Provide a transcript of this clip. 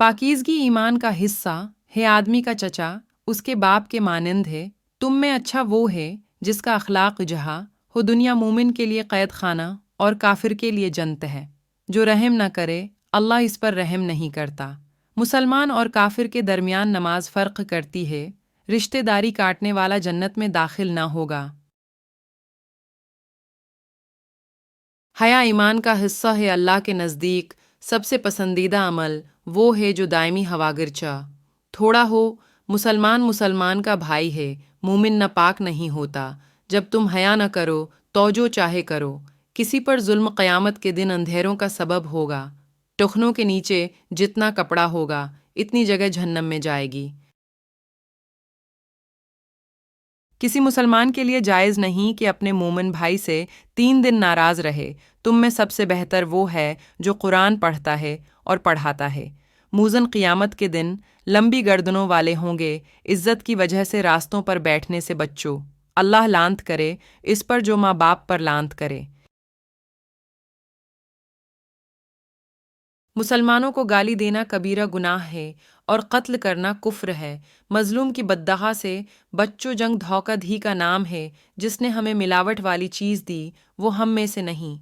پاکیزگی ایمان کا حصہ ہے، آدمی کا چچا اس کے باپ کے مانند ہے، تم میں اچھا وہ ہے جس کا اخلاق جہاں ہو، دنیا مومن کے لیے قید خانہ اور کافر کے لیے جنت ہے، جو رحم نہ کرے اللہ اس پر رحم نہیں کرتا۔ مسلمان اور کافر کے درمیان نماز فرق کرتی ہے، رشتہ داری کاٹنے والا جنت میں داخل نہ ہوگا۔ حیا ایمان کا حصہ ہے، اللہ کے نزدیک سب سے پسندیدہ عمل وہ ہے جو دائمی ہوا گرچا تھوڑا ہو۔ مسلمان کا بھائی ہے، مومن ناپاک نہیں ہوتا۔ جب تم حیا نہ کرو تو جو چاہے کرو، کسی پر ظلم قیامت کے دن اندھیروں کا سبب ہوگا، ٹخنوں کے نیچے جتنا کپڑا ہوگا اتنی جگہ جہنم میں جائے گی۔ کسی مسلمان کے لیے جائز نہیں کہ اپنے مومن بھائی سے 3 دن ناراض رہے۔ تم میں سب سے بہتر وہ ہے جو قرآن پڑھتا ہے اور پڑھاتا ہے۔ موزن قیامت کے دن لمبی گردنوں والے ہوں گے، عزت کی وجہ سے راستوں پر بیٹھنے سے بچو، اللہ لعنت کرے اس پر جو ماں باپ پر لعنت کرے۔ مسلمانوں کو گالی دینا کبیرہ گناہ ہے اور قتل کرنا کفر ہے۔ مظلوم کی بددہا سے بچو، جنگ دھوکہ دہی کا نام ہے۔ جس نے ہمیں ملاوٹ والی چیز دی وہ ہم میں سے نہیں۔